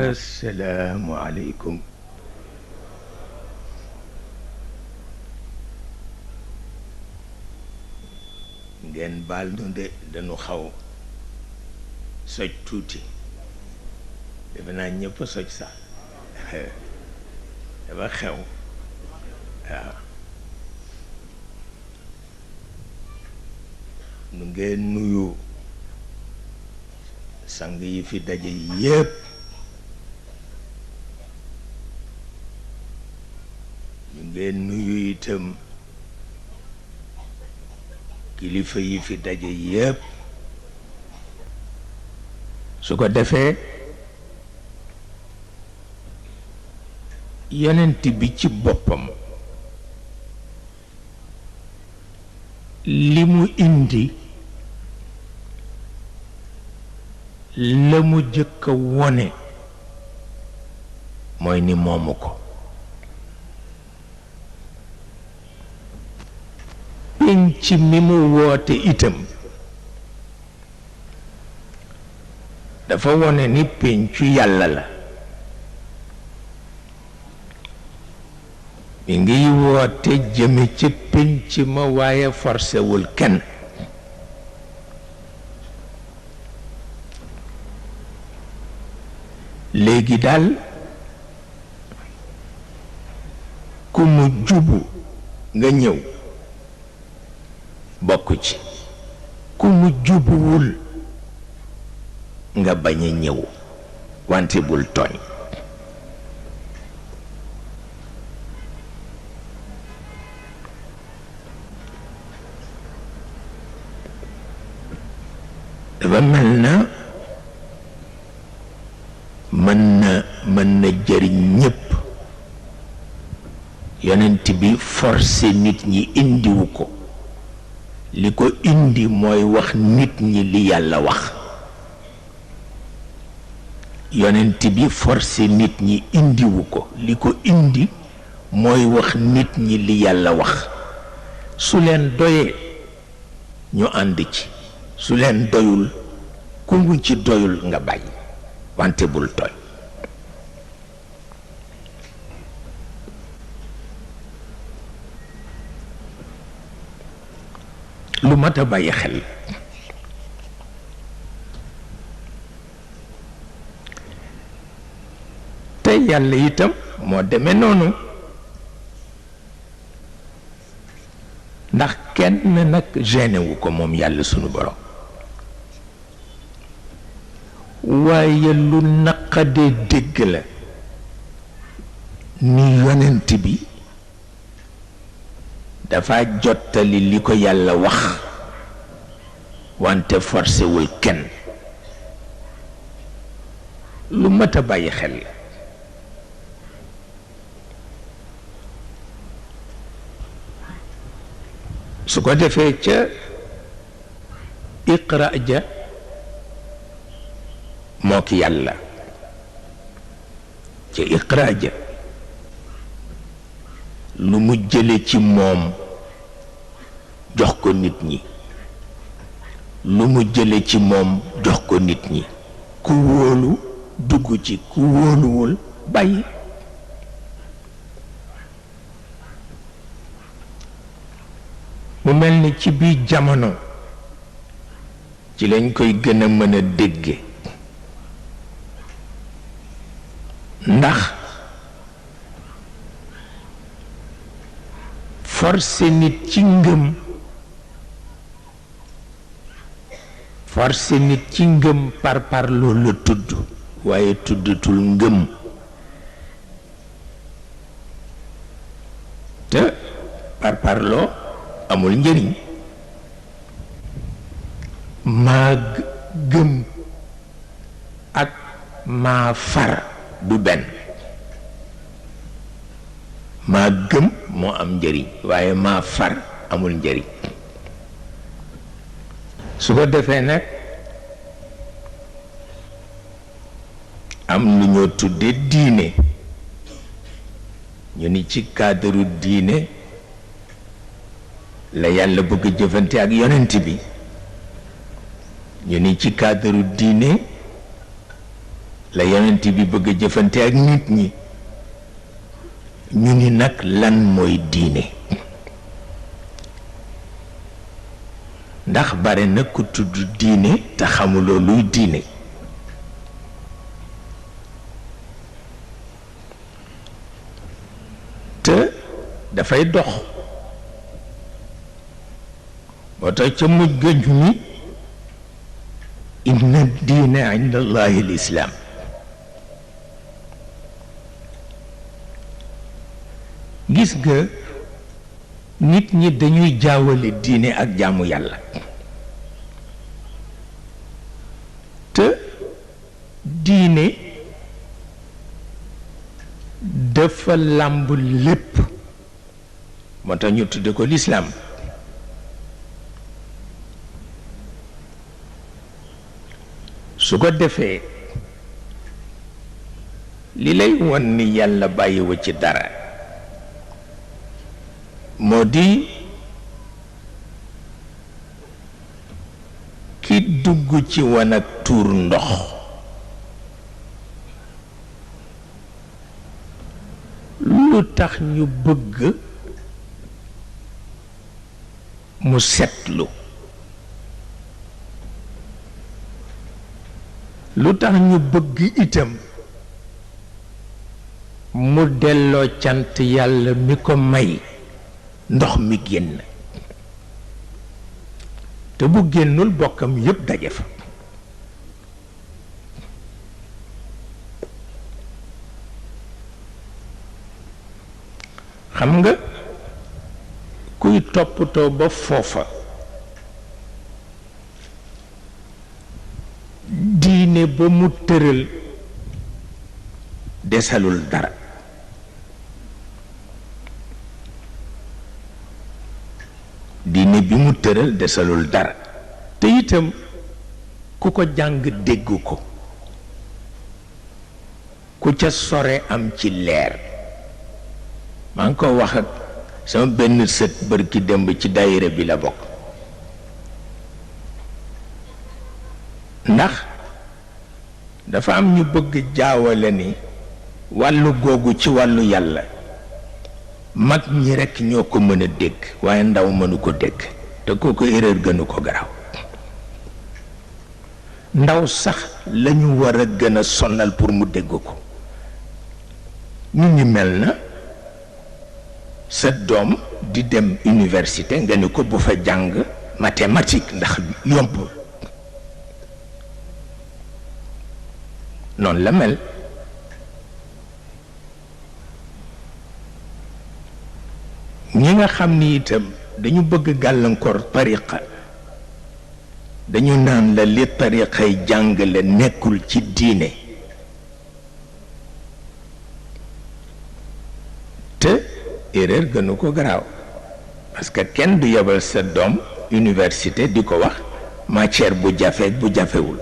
Assalamu alaikum. Ngeen baal nu de dañu xaw soj tuuti defe naa ñëpp soj sax dafa xew waaw nu ngeen nuyu sang yi fi daje yépp ñu ngeen nuyu itam kilifa yi fi daje yépp su ko defee yonent bi ci boppam li mu indi la mu jëkk a wone mooy ni moomu ko penc mi mu woote itam dafa wone ni pencu yàlla la mi ngiy woote jëme ca penc ma waaye forcewul kenn léegi daal ku mu jubu nga ñëw bokk ci ku mu jubuwul nga bañ a ñëw wante bul tooñ dafa mel na mën na jëriñ ñépp yonent bi forcé nit ñi indiwu ko li ko indi mooy wax nit ñi li yàlla wax yonent bi forcé nit ñi indiwu ko li ko indi mooy wax nit ñi li yàlla wax su leen doyee ñu ànd ci su leen doyul ku mu ci doyul nga bàyyi wante bul tooñ lu mat a bàyyi xel te yàlla itam moo demee noonu ndax kenn nag gêné wu ko moom yàlla sunu borom waaye lu naqadee dégg la ni yonent bi dafa jottali li ko yàlla wax wante forcé wul kenn lu mat a bàyyi xel la su ko defee ca iqra ja moo ki yàlla ca iqra ja lu mu jële ci moom jox ko nit ñi lu mu jële ci moom jox ko nit ñi ku wóolu dugg ci ku wóoluwul bàyyi mu mel ni ci biir jamono ci lañ koy gën a mën a dégge ndax forcé nit ci ngëm forcé nit ci ngëm par loolu la tudd waaye tuddatul ngëm te par loo amul njëriñ maa gëm ak maa far du benn maa gëm moo am njëriñ waaye maa far amul njëriñ su ko defee nag am lu ñoo tudde diine ñu ni ci cadre diine la yàlla bëgg jëfante ak yonent bi ñu ni ci cadre diine la yonent bi bëgg a jëfante ak nit ñi ñu ni nag lan mooy diine ndax bare na ku tudd diine te xamuloo luy diine te dafay dox moo tax ca mujj ga ñu ni inna diine inda allahi al islam gis nga nit ñi dañuy jaawale diine ak jaamu yàlla te diine dafa làmb lépp moo tax ñu tudde ko lislaam su ko defee li lay won ni yàlla bàyyiwu ci dara moo di ki dugg ci wan ak tuur ndox lu tax ñu bëgg mu setlu lu tax ñu bëgg itam mu delloo cant yàlla mi ko may ndox mi génn te bu génnul bokkam yépp daje fa xam nga kuy toppatoo ba foofa diine ba mu tëral desalul dara diine bi mu tëral desalul dara te itam ku ko jàng dégg ko ku ca sore am ci leer maa ngi ko wax ak sama benn sët bërki démb ci daayira bi la bokk ndax dafa am ñu bëgg jaawale ni wàllu googu ci wàllu yàlla mag ñi rekk ñoo ko mën a dégg waaye ndaw mënu ko dégg te kooku erreur gënu ko garaaw ndaw sax lañu war a gën a sonal pour mu dégg ko ñu ngi mel na sa doom di dem université nga ni ko bu fa jàng mathématique ndax yomb noonu la mel ñi nga xam ni itam dañu bëgg gàllankoor tariqa dañu naan la li tariqay jàngale nekkul ci diine te erreur gënu ko garaaw parce que kenn du yebal sa doom université di ko wax matière bu jafe bu jafewul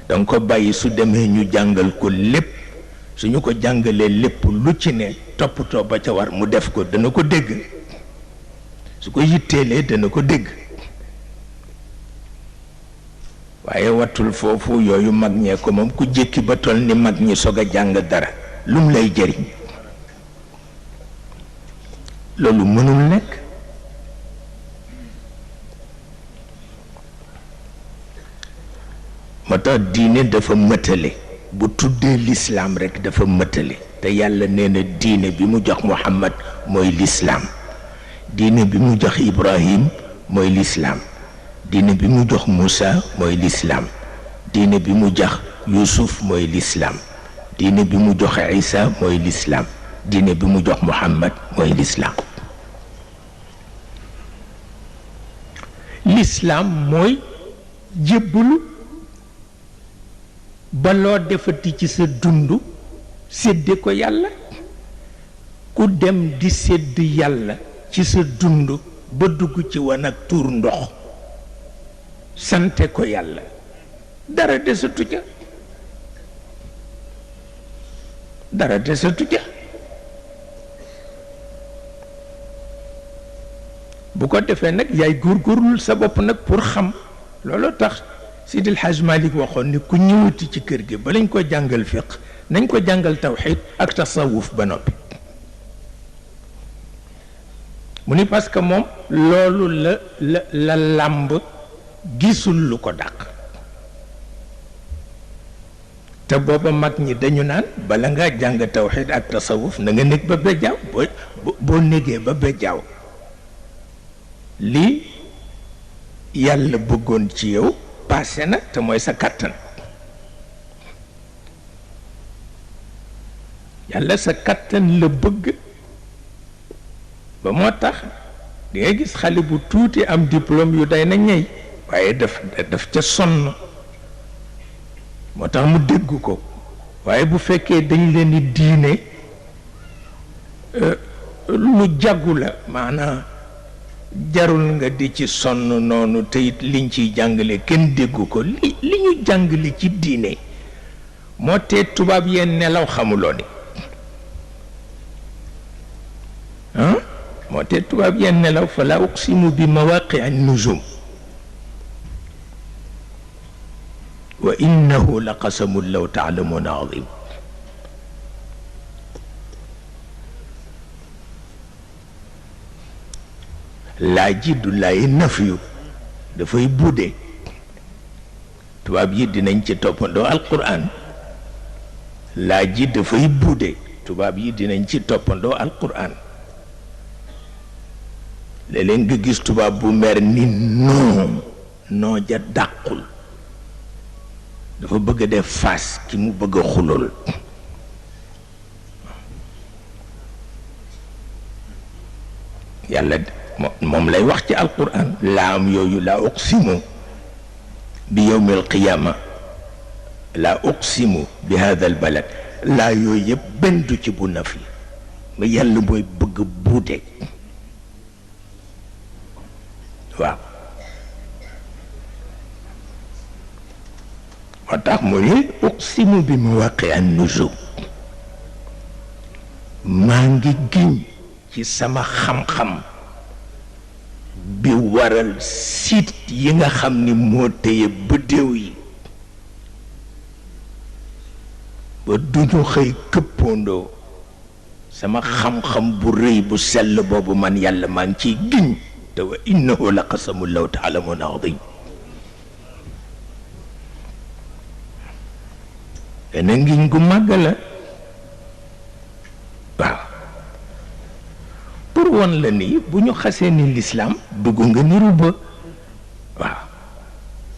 danga ko bàyyi su demee ñu jàngal ko lépp suñu ko jàngalee lépp lu ci ne toppatoo ba ca war mu def ko dana ko dégg su ko yitteelee dana ko dégg waaye wattul foofu yooyu mag ñee ko moom ku jékki ba toll ni mag ñi soog a jàng dara lum lay jëriñ loolu mënul nekk moo tax diine dafa mëtale bu tuddee lislaam rekk dafa mëtale te yàlla nee na diine bi mu jox Muhammad mooy lislaam diine bi mu jox Ibrahim mooy lislaam diine bi mu jox Moussa mooy lislaam diine bi mu jox Yuusuf mooy lislaam diine bi mu jox Isa mooy lislaam diine bi mu jox Muhammad mooy lislaam lislaam mooy jébbalu ba loo defati ci sa dund sédde ko yàlla ku dem di sédd yàlla ci sa dund ba dugg ci wan ak tuur ndox sante ko yàlla dara desatu ca dara desatu ca bu ko defee nag yaay góorgóorlul sa bopp nag pour xam loolu tax Sidil Hadj Malick waxoon ni ku ñëwati ci kër gi ba lañ ko jàngal fiq nañ ko jàngal tawxid ak tasawuf ba noppi mu ni parce que moom loolu la làmb gisul lu ko dàq te booba mag ñi dañu naan bala ngaa jàng tawxid ak tasawuf na nga nekk ba bejjaaw boo négee ba bejjaaw lii yàlla bëggoon ci yow passé na te mooy sa kàttan yàlla sa kàttan la bëgg ba moo tax di nga gis xale bu tuuti am diplôme yu day na ñey waaye daf ca sonn moo tax mu dégg ko waaye bu fekkee dañ leen di diine lu jaggu la maanaam jarul nga di ci sonn noonu te it liñ ciy jàngale kenn déggu ko li ñu jàngale ci diine moo tee tubaab yeen nelaw xamuloo ni moo tee tubaab yeen nelaw fala uqsimu bi mawaqi an nujum wa innahu la qasamun law taalamuuna azim laa ji du lay nafyu dafay budde tubaab yi dinañ ci toppandoo alquran laa ji dafay budde tubaab yi dinañ ci toppandoo alquran léeg-léeg nga gis tubaab bu mer ni non ja dàqul dafa bëgg a def face ki mu bëgg a xulul yàlla moom lay wax ci alquran laam yooyu laa uqsimu bi yawmi alqiyama laa uqsimu bi hada albalad laa yooyu yëpp benn du ci bu nafi ma yàlla mooy bëgg buute waaw moo tax mu ne uqsimu bi mawaqi an nujum maa ngi giñ ci sama xam-xam bi waral siit yi nga xam ni moo téye bëddéew yi ba duñu xëy këppandoo sama xam-xam bu rëy bu sell boobu man yàlla maa ngi ciy giñ te wa innahu la qasamun law taalamuuna azim dana ngiñ gu màgg la waaw pour won la ni bu ñu xasee ni l'islam dugg nga niru ba waaw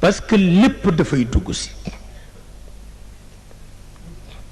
parce que lépp dafay dugg si